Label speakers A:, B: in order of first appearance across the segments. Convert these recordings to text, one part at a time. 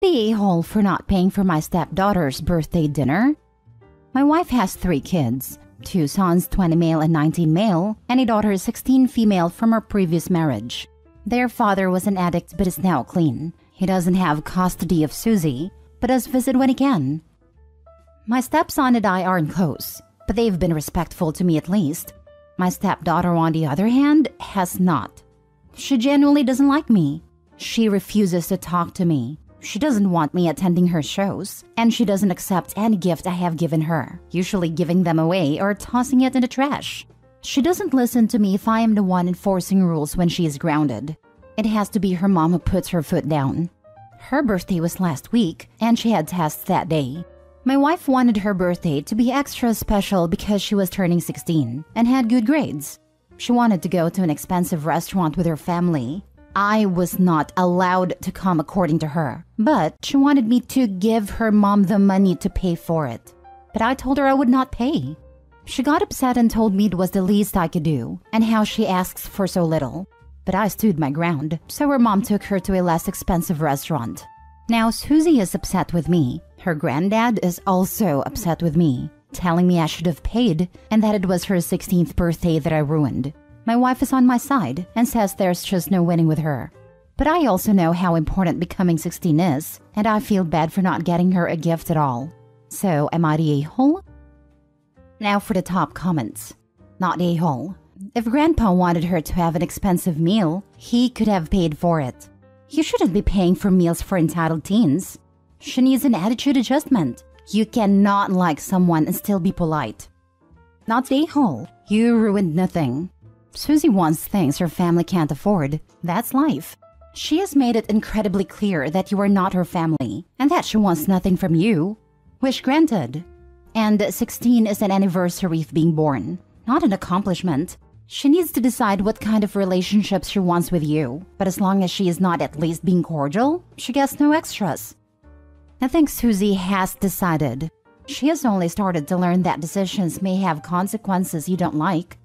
A: the a-hole for not paying for my stepdaughter's birthday dinner. My wife has 3 kids, 2 sons, 20 male and 19 male, and a daughter, 16 female from her previous marriage. Their father was an addict but is now clean. He doesn't have custody of Susie, but does visit when he can. My stepson and I aren't close, but they've been respectful to me at least. My stepdaughter, on the other hand, has not. She genuinely doesn't like me. She refuses to talk to me. She doesn't want me attending her shows, and she doesn't accept any gift I have given her, usually giving them away or tossing it in the trash. She doesn't listen to me if I am the one enforcing rules when she is grounded. It has to be her mom who puts her foot down. Her birthday was last week, and she had tests that day. My wife wanted her birthday to be extra special because she was turning 16 and had good grades. She wanted to go to an expensive restaurant with her family. I was not allowed to come according to her, but she wanted me to give her mom the money to pay for it. But I told her I would not pay. She got upset and told me it was the least I could do and how she asks for so little. But I stood my ground, so her mom took her to a less expensive restaurant. Now Susie is upset with me. Her granddad is also upset with me, telling me I should have paid and that it was her 16th birthday that I ruined. My wife is on my side and says there's just no winning with her. But I also know how important becoming 16 is, and I feel bad for not getting her a gift at all. So, am I the a-hole? Now for the top comments. Not a-hole. If Grandpa wanted her to have an expensive meal, he could have paid for it. You shouldn't be paying for meals for entitled teens. She needs an attitude adjustment. You cannot like someone and still be polite. Not the a-hole. You ruined nothing. Susie wants things her family can't afford. That's life. She has made it incredibly clear that you are not her family and that she wants nothing from you. Wish granted. And 16 is an anniversary of being born, not an accomplishment. She needs to decide what kind of relationship she wants with you, but as long as she is not at least being cordial, she gets no extras. I think Susie has decided. She has only started to learn that decisions may have consequences you don't like.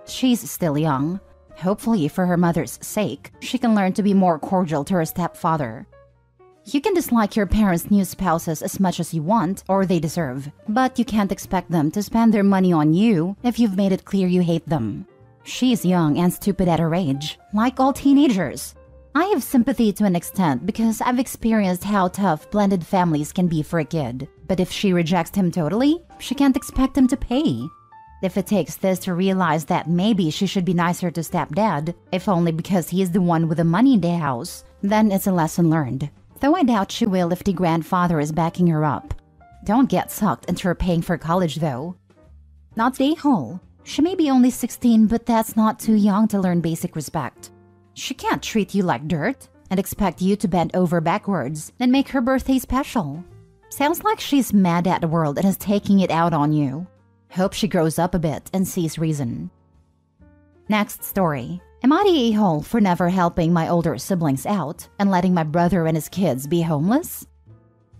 A: She's still young. Hopefully, for her mother's sake, she can learn to be more cordial to her stepfather. You can dislike your parents' new spouses as much as you want or they deserve, but you can't expect them to spend their money on you if you've made it clear you hate them. She's young and stupid at her age, like all teenagers. I have sympathy to an extent because I've experienced how tough blended families can be for a kid. But if she rejects him totally, she can't expect him to pay. If it takes this to realize that maybe she should be nicer to stepdad, if only because he is the one with the money in the house, then it's a lesson learned. Though I doubt she will if the grandfather is backing her up. Don't get sucked into her paying for college though. Not the a-hole. She may be only 16, but that's not too young to learn basic respect. She can't treat you like dirt and expect you to bend over backwards and make her birthday special. Sounds like she's mad at the world and is taking it out on you. Hope she grows up a bit and sees reason. Next story. Am I the a-hole for never helping my older siblings out and letting my brother and his kids be homeless?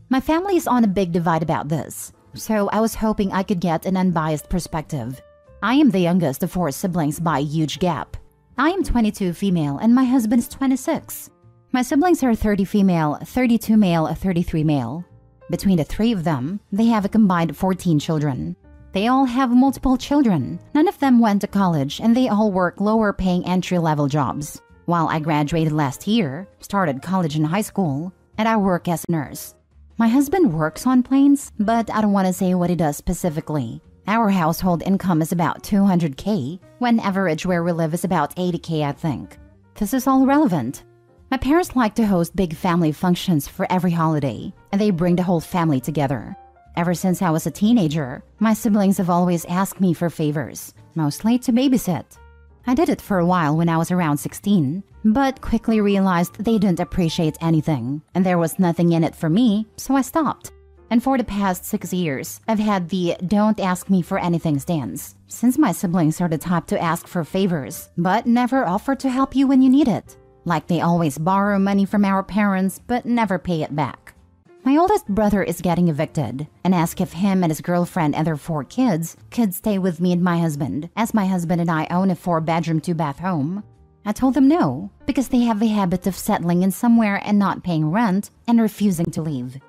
A: My family is on a big divide about this, so I was hoping I could get an unbiased perspective. I am the youngest of 4 siblings by a huge gap. I am 22 female and my husband is 26. My siblings are 30 female, 32 male, 33 male. Between the 3 of them, they have a combined 14 children. They all have multiple children. None of them went to college and they all work lower-paying entry-level jobs. While I graduated last year, started college and high school, and I work as a nurse. My husband works on planes, but I don't want to say what he does specifically. Our household income is about $200K, when average where we live is about $80K, I think. This is all relevant. My parents like to host big family functions for every holiday, and they bring the whole family together. Ever since I was a teenager, my siblings have always asked me for favors, mostly to babysit. I did it for a while when I was around 16, but quickly realized they didn't appreciate anything, and there was nothing in it for me, so I stopped. And for the past 6 years, I've had the don't ask me for anything stance, since my siblings are the type to ask for favors, but never offer to help you when you need it. Like they always borrow money from our parents, but never pay it back. My oldest brother is getting evicted and asked if him and his girlfriend and their 4 kids could stay with me and my husband, as my husband and I own a 4-bedroom, 2-bath home. I told them no, because they have a habit of settling in somewhere and not paying rent and refusing to leave.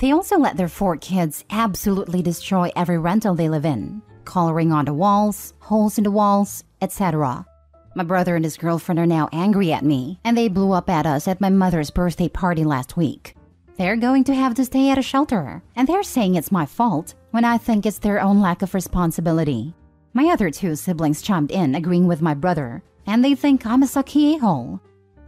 A: They also let their 4 kids absolutely destroy every rental they live in, coloring on the walls, holes in the walls, etc. My brother and his girlfriend are now angry at me, and they blew up at us at my mother's birthday party last week. They're going to have to stay at a shelter, and they're saying it's my fault when I think it's their own lack of responsibility. My other 2 siblings chimed in, agreeing with my brother, and they think I'm a sucky a-hole.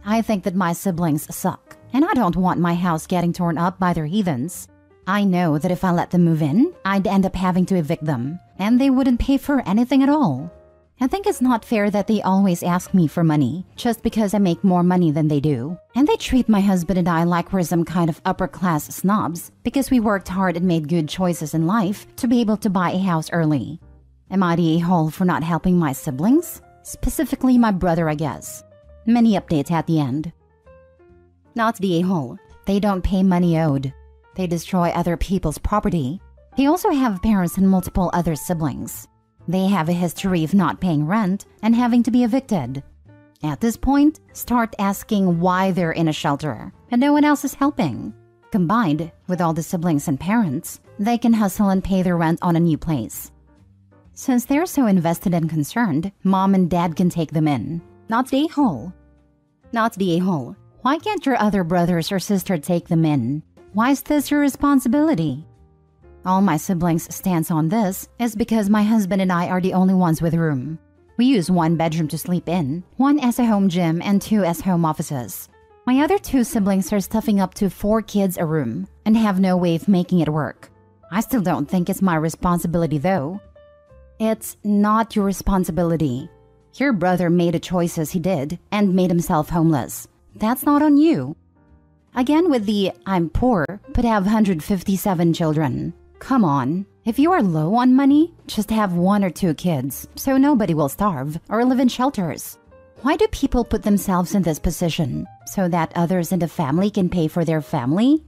A: I think that my siblings suck, and I don't want my house getting torn up by their heathens. I know that if I let them move in, I'd end up having to evict them, and they wouldn't pay for anything at all. I think it's not fair that they always ask me for money, just because I make more money than they do. And they treat my husband and I like we're some kind of upper-class snobs, because we worked hard and made good choices in life to be able to buy a house early. Am I the a-hole for not helping my siblings? Specifically my brother, I guess. Many updates at the end. Not the a-hole. They don't pay money owed. They destroy other people's property. They also have parents and multiple other siblings. They have a history of not paying rent and having to be evicted. At this point, start asking why they're in a shelter and no one else is helping. Combined with all the siblings and parents, they can hustle and pay their rent on a new place. Since they're so invested and concerned, mom and dad can take them in. Not the a-hole. Not the a-hole. Why can't your other brothers or sister take them in? Why is this your responsibility? All my siblings' stance on this is because my husband and I are the only ones with room. We use 1 bedroom to sleep in, 1 as a home gym, and 2 as home offices. My other 2 siblings are stuffing up to 4 kids a room and have no way of making it work. I still don't think it's my responsibility though. It's not your responsibility. Your brother made the choices he did and made himself homeless. That's not on you. Again with the I'm poor but have 157 children. Come on, if you are low on money, just have 1 or 2 kids so nobody will starve or live in shelters. Why do people put themselves in this position? So that others in the family can pay for their family?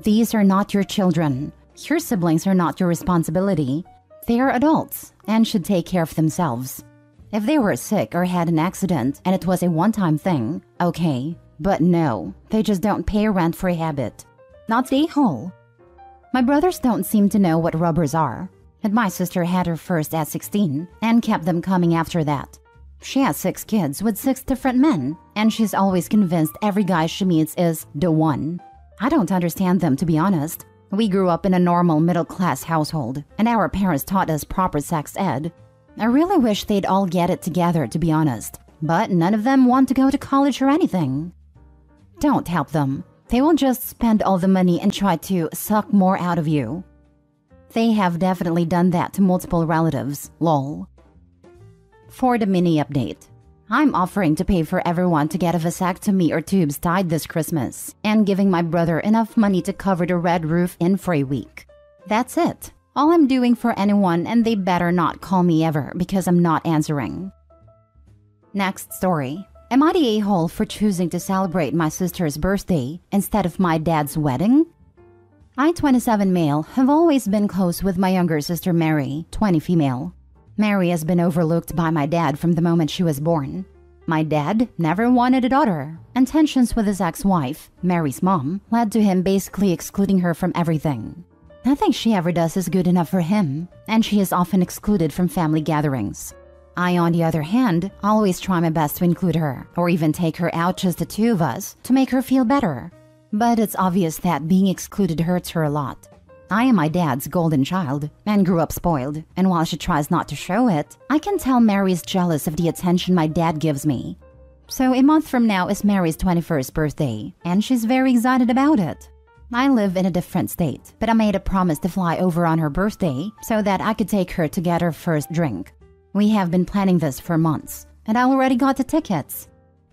A: These are not your children. Your siblings are not your responsibility. They are adults and should take care of themselves. If they were sick or had an accident and it was a one-time thing, okay. But no, they just don't pay rent for a habit. Not the a-hole. My brothers don't seem to know what rubbers are, and my sister had her first at 16 and kept them coming after that. She has 6 kids with 6 different men, and she's always convinced every guy she meets is the one. I don't understand them, to be honest. We grew up in a normal middle-class household, and our parents taught us proper sex ed. I really wish they'd all get it together, to be honest, but none of them want to go to college or anything. Don't help them. They will just spend all the money and try to suck more out of you. They have definitely done that to multiple relatives, lol. For the mini update, I'm offering to pay for everyone to get a vasectomy or tubes tied this Christmas, and giving my brother enough money to cover the red roof in for a week. That's it. All I'm doing for anyone, and they better not call me ever because I'm not answering. Next story. Am I the a-hole for choosing to celebrate my sister's birthday instead of my dad's wedding? I, 27 male, have always been close with my younger sister Mary, 20 female. Mary has been overlooked by my dad from the moment she was born. My dad never wanted a daughter, and tensions with his ex-wife, Mary's mom, led to him basically excluding her from everything. Nothing she ever does is good enough for him, and she is often excluded from family gatherings. I, on the other hand, always try my best to include her, or even take her out just the 2 of us, to make her feel better. But it's obvious that being excluded hurts her a lot. I am my dad's golden child, and grew up spoiled, and while she tries not to show it, I can tell Mary is jealous of the attention my dad gives me. So a month from now is Mary's 21st birthday, and she's very excited about it. I live in a different state, but I made a promise to fly over on her birthday so that I could take her to get her first drink. We have been planning this for months, and I already got the tickets.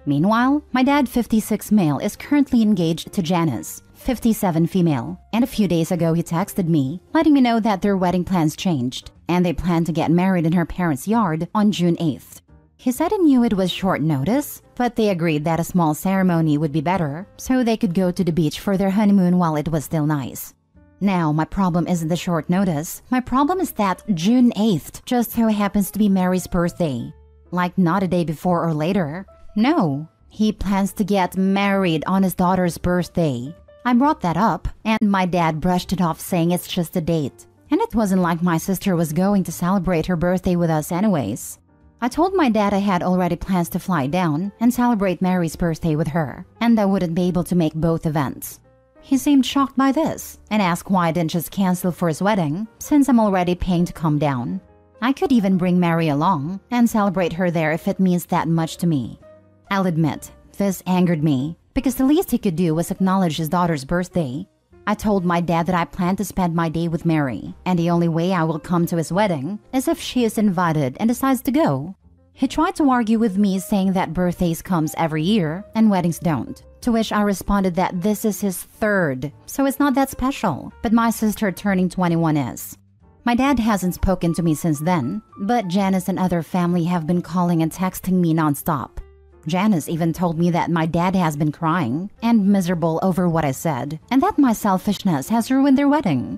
A: Meanwhile, my dad, 56 male, is currently engaged to Janice, 57 female, and a few days ago he texted me, letting me know that their wedding plans changed, and they plan to get married in her parents' yard on June 8th. He said he knew it was short notice, but they agreed that a small ceremony would be better, so they could go to the beach for their honeymoon while it was still nice. Now, my problem isn't the short notice. My problem is that June 8th just so happens to be Mary's birthday. Like, not a day before or later. No, he plans to get married on his daughter's birthday. I brought that up, and my dad brushed it off saying it's just a date. And it wasn't like my sister was going to celebrate her birthday with us anyways. I told my dad I had already plans to fly down and celebrate Mary's birthday with her, and I wouldn't be able to make both events. He seemed shocked by this and asked why I didn't just cancel for his wedding since I'm already paying to come down. I could even bring Mary along and celebrate her there if it means that much to me. I'll admit, this angered me because the least he could do was acknowledge his daughter's birthday. I told my dad that I plan to spend my day with Mary, and the only way I will come to his wedding is if she is invited and decides to go. He tried to argue with me saying that birthdays comes every year and weddings don't, to which I responded that this is his third, so it's not that special, but my sister turning 21 is. My dad hasn't spoken to me since then, but Janice and other family have been calling and texting me nonstop. Janice even told me that my dad has been crying and miserable over what I said, and that my selfishness has ruined their wedding.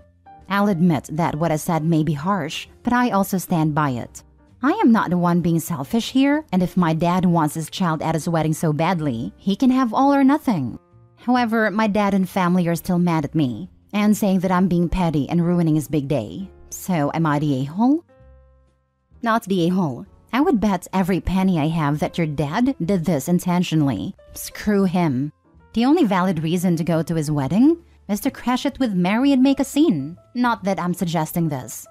A: I'll admit that what I said may be harsh, but I also stand by it. I am not the one being selfish here, and if my dad wants his child at his wedding so badly, he can have all or nothing. However, my dad and family are still mad at me, and saying that I'm being petty and ruining his big day. So am I the a-hole? Not the a-hole. I would bet every penny I have that your dad did this intentionally. Screw him. The only valid reason to go to his wedding is to crash it with Mary and make a scene. Not that I'm suggesting this.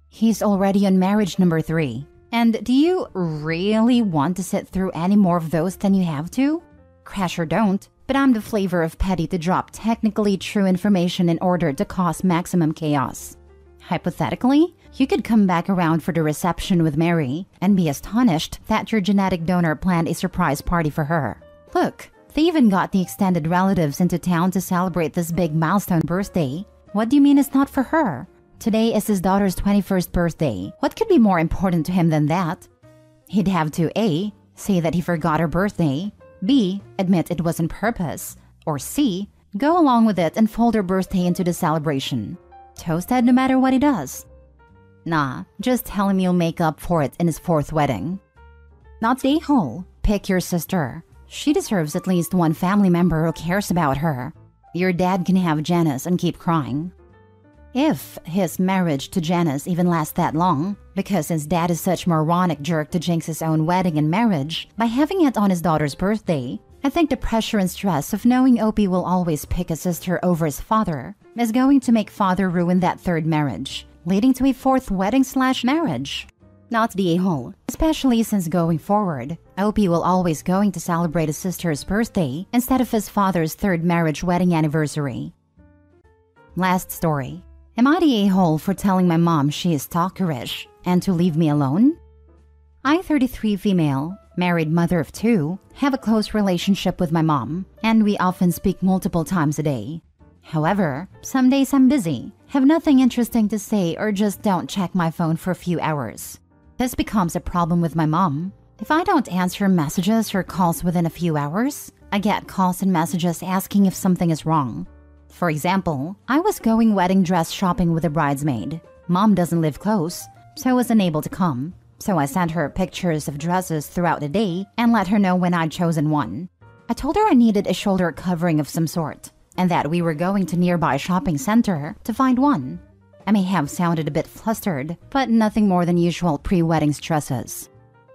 A: He's already on marriage number 3. And do you really want to sit through any more of those than you have to? Crash or don't, but I'm the flavor of petty to drop technically true information in order to cause maximum chaos. Hypothetically, you could come back around for the reception with Mary and be astonished that your genetic donor planned a surprise party for her. Look, they even got the extended relatives into town to celebrate this big milestone birthday. What do you mean it's not for her? Today is his daughter's 21st birthday. What could be more important to him than that? He'd have to A, say that he forgot her birthday, B, admit it was on purpose, or C, go along with it and fold her birthday into the celebration. Toasted no matter what he does. Nah, just tell him you'll make up for it in his 4th wedding. Not the a-hole. Pick your sister. She deserves at least one family member who cares about her. Your dad can have Janice and keep crying. If his marriage to Janice even lasts that long, because his dad is such a moronic jerk to jinx his own wedding and marriage by having it on his daughter's birthday, I think the pressure and stress of knowing Opie will always pick a sister over his father is going to make father ruin that 3rd marriage, leading to a 4th wedding/marriage. Not the a-hole, especially since going forward, Opie will always going to celebrate his sister's birthday instead of his father's 3rd marriage wedding anniversary. Last story. Am I the a-hole for telling my mom she is stalkerish and to leave me alone? I, 33 female, married mother of 2, have a close relationship with my mom, and we often speak multiple times a day. However, some days I'm busy, have nothing interesting to say, or just don't check my phone for a few hours. This becomes a problem with my mom. If I don't answer messages or calls within a few hours, I get calls and messages asking if something is wrong. For example, I was going wedding dress shopping with a bridesmaid. Mom doesn't live close, so I was unable to come. So I sent her pictures of dresses throughout the day and let her know when I'd chosen one. I told her I needed a shoulder covering of some sort, and that we were going to nearby shopping center to find one. I may have sounded a bit flustered, but nothing more than usual pre-wedding stresses.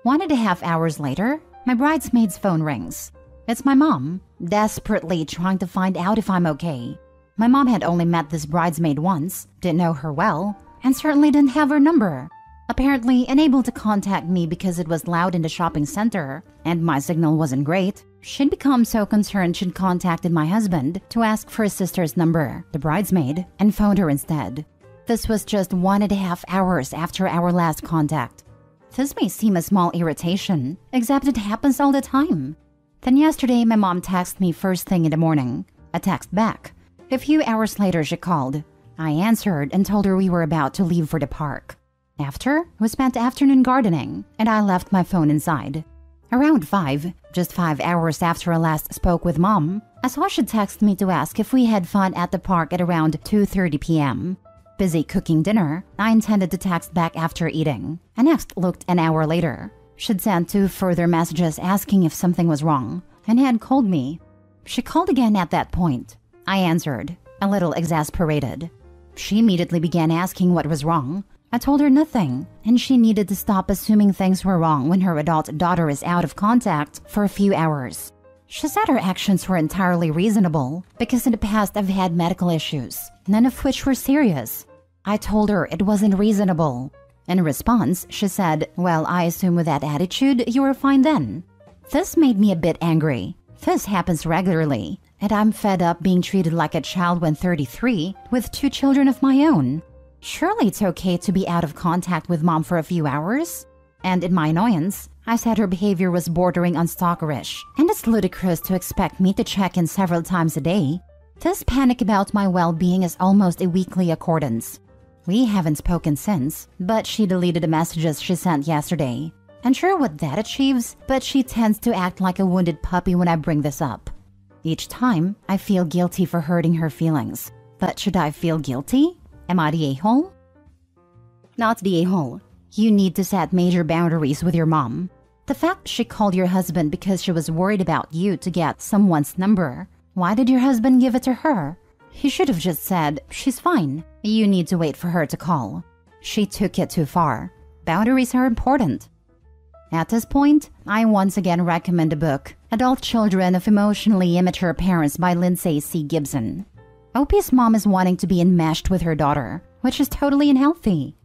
A: 1.5 hours later, my bridesmaid's phone rings. It's my mom, desperately trying to find out if I'm okay. My mom had only met this bridesmaid once, didn't know her well, and certainly didn't have her number. Apparently unable to contact me because it was loud in the shopping center, and my signal wasn't great, she'd become so concerned she'd contacted my husband to ask for his sister's number, the bridesmaid, and phoned her instead. This was just 1.5 hours after our last contact. This may seem a small irritation, except it happens all the time. Then yesterday, my mom texted me first thing in the morning. I text back. A few hours later, she called. I answered and told her we were about to leave for the park. After, we spent afternoon gardening, and I left my phone inside. Around 5, just 5 hours after I last spoke with Mom, I saw she'd text me to ask if we had fun at the park at around 2:30 p.m. Busy cooking dinner, I intended to text back after eating. I next looked an hour later. She'd sent 2 further messages asking if something was wrong and had called me. She called again at that point. I answered, a little exasperated. She immediately began asking what was wrong. I told her nothing, and she needed to stop assuming things were wrong when her adult daughter is out of contact for a few hours. She said her actions were entirely reasonable because in the past I've had medical issues, none of which were serious. I told her it wasn't reasonable. In response, she said, well, I assume with that attitude, you were fine then. This made me a bit angry. This happens regularly, and I'm fed up being treated like a child when 33 with 2 children of my own. Surely it's okay to be out of contact with mom for a few hours? And in my annoyance, I said her behavior was bordering on stalkerish, and it's ludicrous to expect me to check in several times a day. This panic about my well-being is almost a weekly accordance. We haven't spoken since, but she deleted the messages she sent yesterday. Unsure what that achieves, but she tends to act like a wounded puppy when I bring this up. Each time, I feel guilty for hurting her feelings. But should I feel guilty? Am I the a-hole? Not the a-hole. You need to set major boundaries with your mom. The fact she called your husband because she was worried about you to get someone's number. Why did your husband give it to her? He should have just said, she's fine. You need to wait for her to call. She took it too far. Boundaries are important. At this point, I once again recommend the book, Adult Children of Emotionally Immature Parents by Lindsay C. Gibson. Opie's mom is wanting to be enmeshed with her daughter, which is totally unhealthy.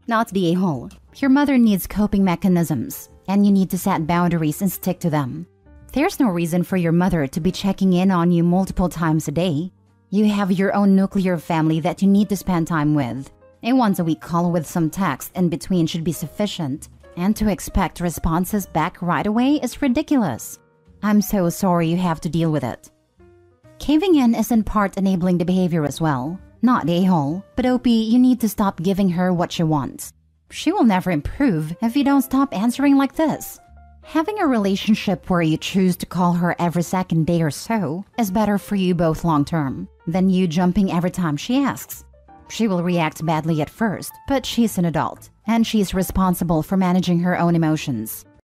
A: Not the a-hole. Your mother needs coping mechanisms, and you need to set boundaries and stick to them. There's no reason for your mother to be checking in on you multiple times a day. You have your own nuclear family that you need to spend time with. A once-a-week call with some text in between should be sufficient. And to expect responses back right away is ridiculous. I'm so sorry you have to deal with it. Caving in is in part enabling the behavior as well. Not the a-hole, but Opie, you need to stop giving her what she wants. She will never improve if you don't stop answering like this. Having a relationship where you choose to call her every second day or so is better for you both long term than you jumping every time she asks. She will react badly at first, but she's an adult, and she's responsible for managing her own emotions.